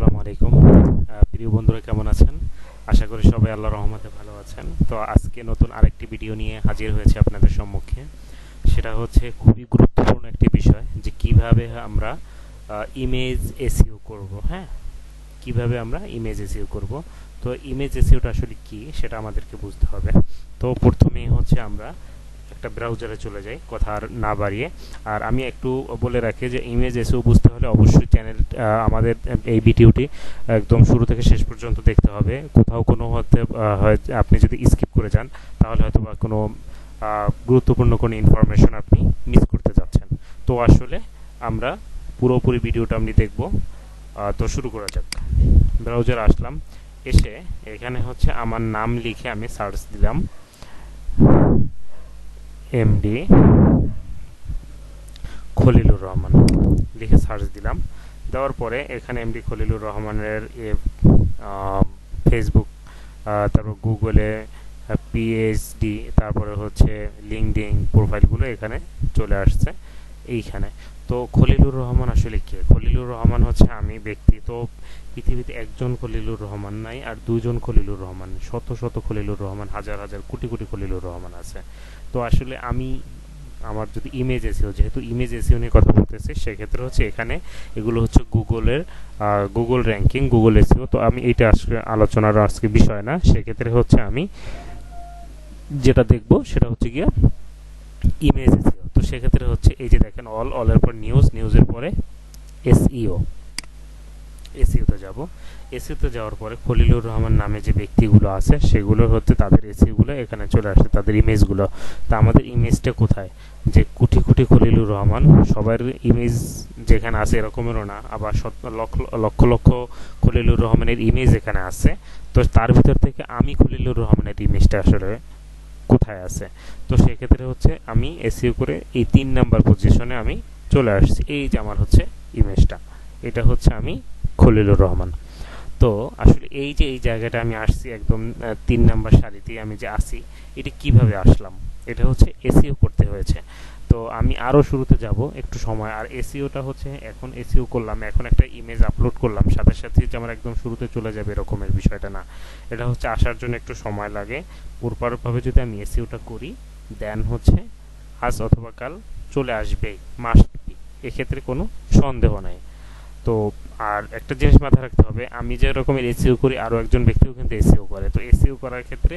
আসসালামু আলাইকুম প্রিয় বন্ধুরা, কেমন আছেন? আশা করি সবাই আল্লাহর রহমতে ভালো আছেন। তো আজকে নতুন আরেকটি ভিডিও নিয়ে হাজির হয়েছে আপনাদের সম্মুখে। সেটা হচ্ছে খুবই গুরুত্বপূর্ণ একটি বিষয়, যে কিভাবে আমরা ইমেজ এসইও করব। হ্যাঁ, কিভাবে আমরা ইমেজ এসইও করব। তো ইমেজ এসইওটা আসলে কি সেটা আমাদেরকে বুঝতে হবে। তো প্রথমেই হচ্ছে আমরা একটা ব্রাউজারে চলে যাই, কথা আর না বাড়িয়ে। আর আমি একটু বলে রাখি যে ইমেজ এসইও বুঝতে হলে অবশ্যই আমাদের এই ভিডিওটি একদম শুরু থেকে শেষ পর্যন্ত দেখতে হবে। কোথাও কোনো আপনি যদি স্কিপ করে যান, তাহলে হয়তো বা কোনো গুরুত্বপূর্ণ কোনো ইনফরমেশন আপনি মিস করতে যাচ্ছেন। তো আসলে আমরা পুরোপুরি ভিডিওটা আপনি দেখব। তো শুরু করা যাক। ব্রাউজারে আসলাম, এসে এখানে হচ্ছে আমার নাম লিখে আমি সার্চ দিলাম এমডি খলিলুর রহমান, লিখে সার্চ দিলাম। দেওয়ার পরে এখানে এমডি খলিলুর রহমানের ফেসবুক, তারপর গুগলে পিএইচডি, তারপরে হচ্ছে লিঙ্কডইন প্রোফাইলগুলো এখানে চলে আসছে এইখানে। তো খলিলুর রহমান আসলে কে? খলিলুর রহমান হচ্ছে আমি ব্যক্তি। তো পৃথিবীতে একজন খলিলুর রহমান নাই, আর দুইজন খলিলুর রহমান, শত শত খলিলুর রহমান, হাজার হাজার কোটি কোটি খলিলুর রহমান আছে। তো আসলে আমার যদি ইমেজ এসইও, যেহেতু ইমেজ এসইও নিয়ে কথা বলতেছি, সেক্ষেত্রে হচ্ছে এখানে এগুলো হচ্ছে গুগল র্যাঙ্কিং, গুগল এসইও। তো আমি এইটা আজকে আলোচনার আজকে বিষয় না। সেক্ষেত্রে হচ্ছে আমি যেটা দেখব সেটা হচ্ছে গিয়া ইমেজ এসইও। তো সেক্ষেত্রে হচ্ছে এই যে দেখেন অলের পর নিউজের পরে এসইওতে যাব। এসইওতে যাওয়ার পরে খলিলুর রহমান নামে যে ব্যক্তিগুলো আছে, সেগুলোর হচ্ছে তাদের এসইওগুলো এখানে চলে আসে, তাদের ইমেজগুলো। তা আমাদের ইমেজটা কোথায়? যে কোটি কোটি খলিলুর রহমান, সবার ইমেজ যেখানে আছে এরকমেরও না, আবার লক্ষ লক্ষ খলিলুর রহমানের ইমেজ এখানে আছে। তো তার ভিতর থেকে আমি খলিলুর রহমানের ইমেজটা আসলে কোথায় আছে? তো সেক্ষেত্রে হচ্ছে আমি এসইও করে এই 3 নাম্বার পজিশনে আমি চলে আসছি। এই যে আমার হচ্ছে ইমেজটা, এটা হচ্ছে আমি খলিলুর রহমান। তো আসলে এই যে এই জায়গাটা আমি আসছি, একদম 3 নাম্বার সারিতে আমি যে আসি, এটা কিভাবে আসলাম? এটা হচ্ছে এসইও করতে হয়েছে। তো আমি আরও শুরুতে যাব একটু সময়। আর এসইওটা হচ্ছে এখন এসইও করলাম, এখন একটা ইমেজ আপলোড করলাম, সাথে সাথে যে আমার একদম শুরুতে চলে যাবে এরকমের বিষয়টা না। এটা হচ্ছে আসার জন্য একটু সময় লাগে। পুরোপুরিভাবে যদি আমি এসইওটা করি, দেন হচ্ছে আজ অথবা কাল চলে আসবে, মাস্ট বি, এক্ষেত্রে কোনো সন্দেহ নাই। তো আর একটা জিনিস মাথায় রাখতে হবে, আমি যে রকমের এসইও করি, আরও একজন ব্যক্তিও কিন্তু এসইও করে। তো এসইও করার ক্ষেত্রে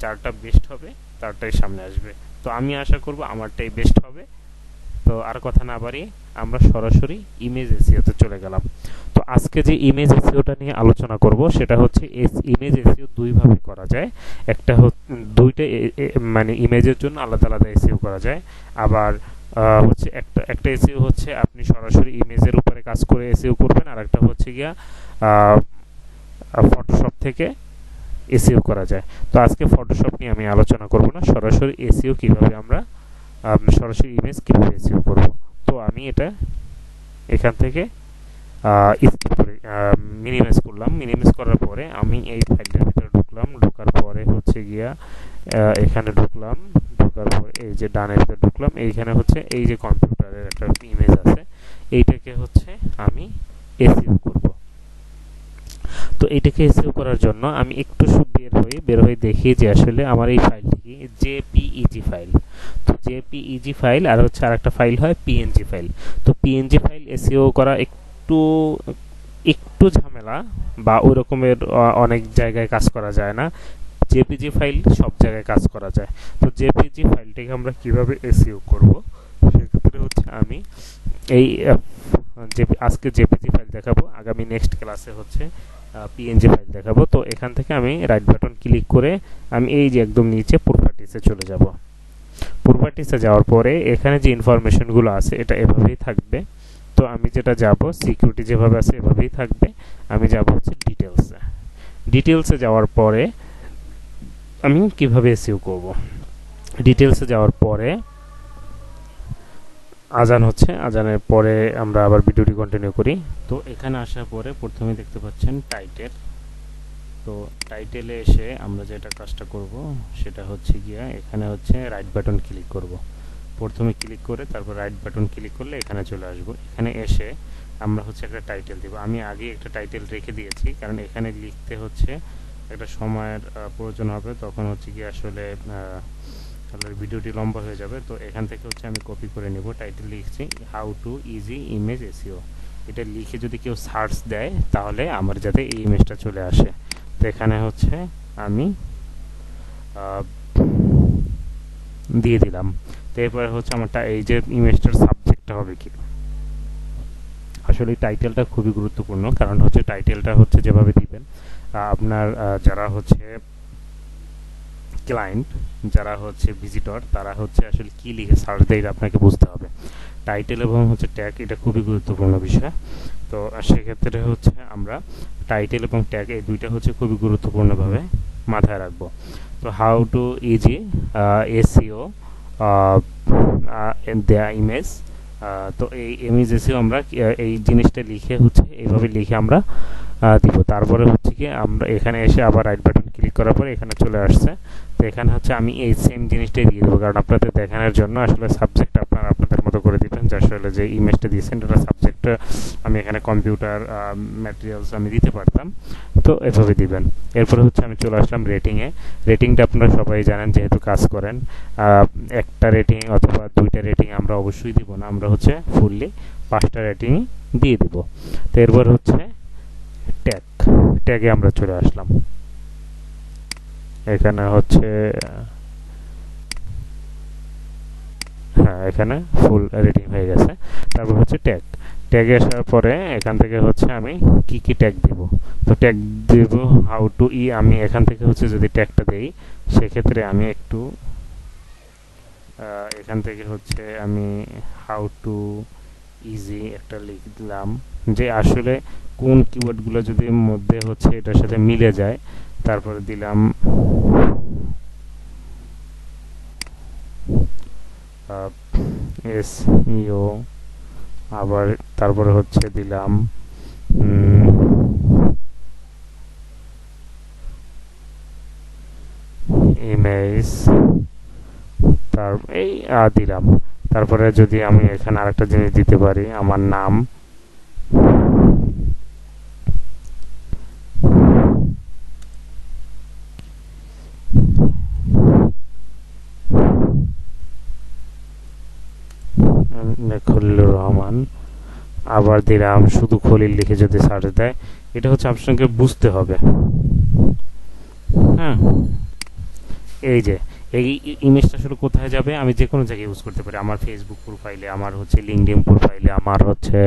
যারটা বেস্ট হবে তারটাই সামনে আসবে। তো আমি আশা করব আমারটাই বেস্ট হবে। তো আর কথা না বাড়িয়ে আমরা সরাসরি ইমেজ এসইওতে চলে গেলাম। তো আজকে যে ইমেজ এসইওটা নিয়ে আলোচনা করব, সেটা হচ্ছে ইমেজ এসইও দুইভাবে করা যায়। একটা দুইটা মানে ইমেজের জন্য আলাদা আলাদা এসইও করা যায়। আবার হচ্ছে একটা এসইও হচ্ছে আপনি সরাসরি ইমেজের উপরে কাজ করে এসইও করবেন, আর একটা হচ্ছে গিয়া ফটোশপ থেকে এসইও করা যায়। তো আজকে ফটোশপ নিয়ে আমি আলোচনা করব না, সরাসরি এসইও কিভাবে আমরা সরাসরি ইমেজ কিভাবে এসইও করব। তো আমি এটা এখান থেকে মিনিমাইজ করলাম। মিনিমাইজ করার পরে আমি এই ফাইলটার ভিতরে ঢুকলাম। ঢোকার পরে হচ্ছে গিয়া এখানে ঢুকলাম। ঢোকার পরে এই যে ডানের ভিতরে ঢুকলাম, এইখানে হচ্ছে এই যে কম্পিউটারের একটা ইমেজ আছে, এইটাকে হচ্ছে আমি এসইও করব। তো এইটাকে এসইও করার জন্য আমি একটু বের হয়ে দেখি যে আসলে আমার এই ফাইলটি কি জেপিইজি ফাইল। তো জেপিইজি ফাইল আর হচ্ছে আরেকটা ফাইল হয় পিএনজি ফাইল। তো পিএনজি ফাইল এসইও করা একটু একটু ঝামেলা, বা ওই রকমের অনেক জায়গায় কাজ করা যায় না। জেপিজি ফাইল সব জায়গায় কাজ করা যায়। তো জেপিজি ফাইলটাকে আমরা কিভাবে এসইও করব, সেক্ষেত্রে হচ্ছে আমি এই আজকে জেপিজি ফাইল দেখাবো, আগামী নেক্সট ক্লাসে হচ্ছে পিএনজি ফাইল দেখাবো। তো এখান থেকে আমি রাইট বাটন ক্লিক করে আমি এই যে একদম নিচে প্রপার্টিসে চলে যাব। প্রপার্টিসে যাওয়ার পরে এখানে যে ইনফরমেশনগুলো আছে এটা এভাবেই থাকবে। তো আমি যেটা যাব, সিকিউরিটি যেভাবে আছে এভাবেই থাকবে। আমি যাব হচ্ছে ডিটেলসে যাওয়ার পরে আমি কিভাবে এসইও করব। ডিটেলসে যাওয়ার পরে আজান হচ্ছে, আজানের পরে আমরা আবার ভিডিওটি কন্টিনিউ করি। তো এখানে আসার পরে প্রথমে দেখতে পাচ্ছেন টাইটেল। তো টাইটেলে এসে আমরা যেটা কাজটা করব সেটা হচ্ছে গিয়া এখানে হচ্ছে রাইট বাটন ক্লিক করব। প্রথমে ক্লিক করে তারপর রাইট বাটন ক্লিক করলে এখানে চলে আসবো। এখানে এসে আমরা হচ্ছে একটা টাইটেল দেব। আমি আগে একটা টাইটেল রেখে দিয়েছি, কারণ এখানে লিখতে হচ্ছে একটা সময়ের প্রয়োজন হবে, তখন হচ্ছে কি আসলে ভিডিওটি লম্বা হয়ে যাবে। তো এখান থেকে হচ্ছে আমি কপি করে নেব। টাইটেল লিখছি how to easy image SEO. এটা লিখে যদি কেউ সার্চ দেয় তাহলে আমার যাতে এই ইমেজটা চলে আসে। তো এখানে হচ্ছে আমি দিয়ে দিলাম। তো এরপরে হচ্ছে আমারটা এই যে ইমেজটার সাবজেক্টটা হবে কি। আসলে টাইটেলটা খুবই গুরুত্বপূর্ণ, কারণ হচ্ছে টাইটেলটা হচ্ছে যেভাবে দিবেন আপনার যারা হচ্ছে ক্লায়েন্ট, যারা হচ্ছে ভিজিটর, তারা হচ্ছে আসলে কি লিখে সার্চ দেয় এটা আপনাকে বুঝতে হবে। টাইটেল এবং হচ্ছে ট্যাগ এটা খুবই গুরুত্বপূর্ণ বিষয়। তো সেক্ষেত্রে হচ্ছে আমরা টাইটেল এবং ট্যাগ এই দুইটা হচ্ছে খুবই গুরুত্বপূর্ণভাবে মাথায় রাখবো। তো হাউ টু ইজি এসইও দেয়া ইমেজ। তো এই ইমেজ এসইও আমরা এই জিনিসটা লিখে হচ্ছে এইভাবে লিখে আমরা দিব। তারপরে হচ্ছে কি আমরা এখানে এসে আবার রাইট বাটন ক্লিক করার পরে এখানে চলে আসছে। তো এখানে হচ্ছে আমি এই সেম জিনিসটাই দিয়ে দেবো, কারণ আপনাদের দেখানোর জন্য আসলে সাবজেক্ট আপনারা আপনাদের মতো করে দিবেন। যে আসলে যে ইমেজটা দিয়েছেন এটা সাবজেক্টটা আমি এখানে কম্পিউটার ম্যাটেরিয়ালস আমি দিতে পারতাম, তো এভাবে দিবেন। এরপরে হচ্ছে আমি চলে আসলাম রেটিংয়ে। রেটিংটা আপনারা সবাই জানেন, যেহেতু কাজ করেন। একটা রেটিং অথবা দুইটা রেটিং আমরা অবশ্যই দিব না, আমরা হচ্ছে ফুললি 5টা রেটিং দিয়ে দিব। তো এরপর হচ্ছে ট্যাগে আমরা চলে আসলাম। এখানে হচ্ছে হ্যাঁ, এখানে ফুল রেটিং হয়ে গেছে। তারপর হচ্ছে ট্যাগে আসার পরে এখান থেকে হচ্ছে আমি কি ট্যাগ দিব। তো ট্যাগ দেব হাউ টু আমি এখান থেকে হচ্ছে যদি ট্যাগটা দেই সেক্ষেত্রে আমি একটু এখান থেকে হচ্ছে আমি হাউ টু ইজি একটা লিখলাম, যে আসলে কোন কিওয়ার্ডগুলো যদি মধ্যে হচ্ছে এটার সাথে মিলে যায়। তারপরে দিলাম এসইও, আবার তারপরে হচ্ছে দিলাম ইমেজ, এই দিলাম। তারপরে যদি আমি এখানে আরেকটা জিনিস দিতে পারি, আমার নাম, খলিলুর রহমান। আবার দিলাম শুধু খলিল লিখে যদি সার্চ দেয়, এটা হচ্ছে আপনাকে বুঝতে হবে। হ্যাঁ, এই যে এই ইমেজটা আসলে কোথায় যাবে, আমি যে কোনো জায়গায় ইউজ করতে পারি। আমার ফেসবুক প্রোফাইলে, আমার হচ্ছে লিঙ্কডইন প্রোফাইলে, আমার হচ্ছে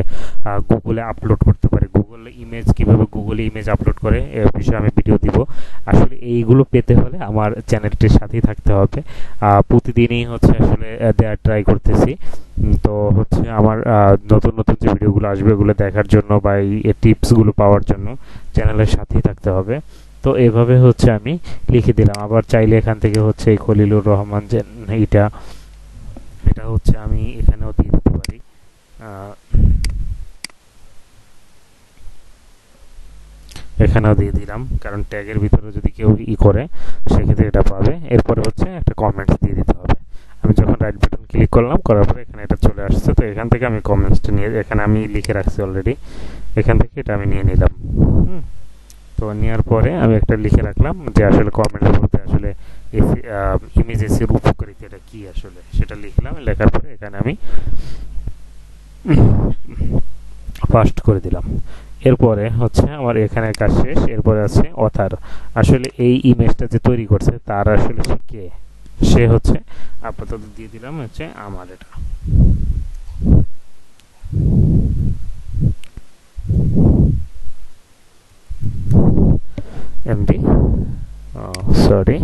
গুগলে আপলোড করতে পারি। গুগলে ইমেজ কিভাবে গুগলে ইমেজ আপলোড করে এ বিষয়ে আমি ভিডিও দিব। আসলে এইগুলো পেতে হলে আমার চ্যানেলটির সাথেই থাকতে হবে। প্রতিদিনই হচ্ছে আসলে দেওয়ার ট্রাই করতেছি। তো হচ্ছে আমার নতুন নতুন যে ভিডিওগুলো আসবে এগুলো দেখার জন্য বা এই টিপসগুলো পাওয়ার জন্য চ্যানেলের সাথেই থাকতে হবে। তো এভাবে হচ্ছে আমি লিখে দিলাম। আবার চাইলে এখান থেকে হচ্ছে এই খলিলুর রহমান যে এটা হচ্ছে আমি এখানেও দিয়ে দিতে পারি। এখানেও দিয়ে দিলাম, কারণ ট্যাগের ভিতরে যদি কেউ করে সেক্ষেত্রে এটা পাবে। এরপরে হচ্ছে একটা কমেন্টস দিয়ে দিতে হবে। আমি যখন রাইট বাটন ক্লিক করলাম, করার পরে এখানে এটা চলে আসছে। তো এখান থেকে আমি কমেন্টসটা নিয়ে, এখানে আমি লিখে রাখছি অলরেডি, এখান থেকে এটা আমি নিয়ে নিলাম। তো নেওয়ার পরে আমি একটা লিখে রাখলাম যে আসলে কমেন্টের মধ্যে আসলে ইমেজ এসির উপকারিতাটা কি আসলে সেটা লিখলাম। লেখার পরে এখানে আমি ফাস্ট করে দিলাম। এরপরে হচ্ছে আমার এখানে কাজ শেষ। এরপরে আছে অথার। আসলে এই ইমেজটা যে তৈরি করছে তার আসলে সে কে, সে হচ্ছে আপাতত দিয়ে দিলাম হচ্ছে আমার এটা এমডি, সরি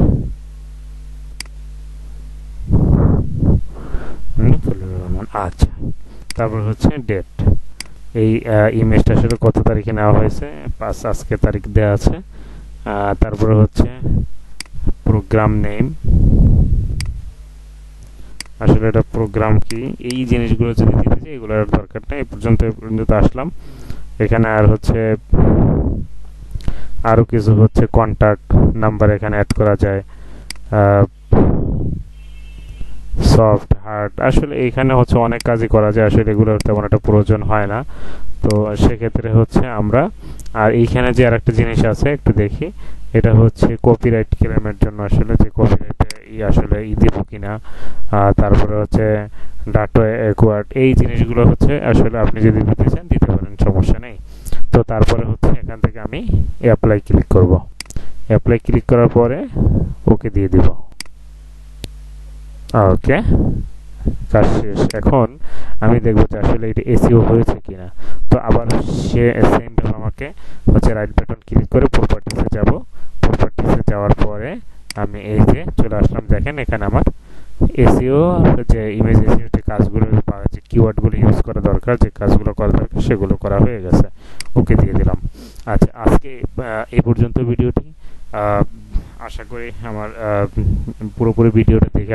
খলিলুর রহমান। আচ্ছা, তারপর হচ্ছে ডেট। এই ইমেজটা আসলে কত তারিখে নেওয়া হয়েছে, 5 আজকে তারিখ দেওয়া আছে। তারপরে হচ্ছে প্রোগ্রাম নেম, আসলে এটা প্রোগ্রাম কি, এই জিনিসগুলো যদি দিতে চাই এগুলোর দরকার নেই। এই পর্যন্ত আসলাম। এখানে আর হচ্ছে আরো কিছু হচ্ছে কন্টাক্ট নাম্বার এখানে অ্যাড করা যায়। সফট হার্ড, আসলে এখানে হচ্ছে অনেক কাজই করা যায়, আসলে এগুলোর তেমন একটা প্রয়োজন হয় না। তো সেক্ষেত্রে হচ্ছে আমরা, আর এইখানে যে আরেকটা জিনিস আছে একটু দেখি, এটা হচ্ছে কপিরাইট ক্লেমের জন্য, আসলে যে কপিরাইটে আসলে দিব কিনা, তারপরে হচ্ছে ডাটা অ্যাকোয়ার্ড, এই জিনিসগুলো হচ্ছে আসলে আপনি যদি দিতে চান দিতে পারেন, সমস্যা নেই। তো তারপরে হচ্ছে এখান থেকে আমি অ্যাপ্লাই ক্লিক করব। অ্যাপ্লাই ক্লিক করার পরে ওকে দিয়ে দিব। ওকে, কাজ শেষ। এখন আমি দেখব যে আসলে এটা এসইও হয়েছে কিনা। তো আবার সে সেম ভাবে আমাকে হচ্ছে রাইট বাটন ক্লিক করে প্রপার্টিসে যাব। প্রপার্টিসে যাওয়ার পরে আমি এই যে চলে আসলাম, দেখেন এখানে আমার এসইও যে ইমেজ এসইও যে কাজগুলো বা যে কিওয়ার্ডগুলো ইউজ করা দরকার, যে কাজগুলো করা দরকার সেগুলো করা হয়ে গেছে। ওকে দিয়ে দিলাম। আচ্ছা, আজকে এই পর্যন্ত ভিডিওটি। আশা করি আমার পুরোপুরি ভিডিওটা দেখে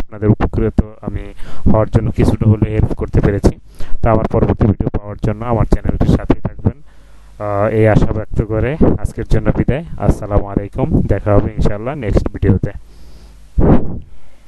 আপনাদের উপকৃত আমি হওয়ার জন্য কিছুটা হলে হেল্প করতে পেরেছি। তো আমার পরবর্তী ভিডিও পাওয়ার জন্য আমার চ্যানেলটির সাথেই থাকবেন, এই আশা ব্যক্ত করে আজকের জন্য বিদায়। আসসালামু আলাইকুম, দেখা হবে ইনশাআল্লাহ নেক্সট ভিডিওতে।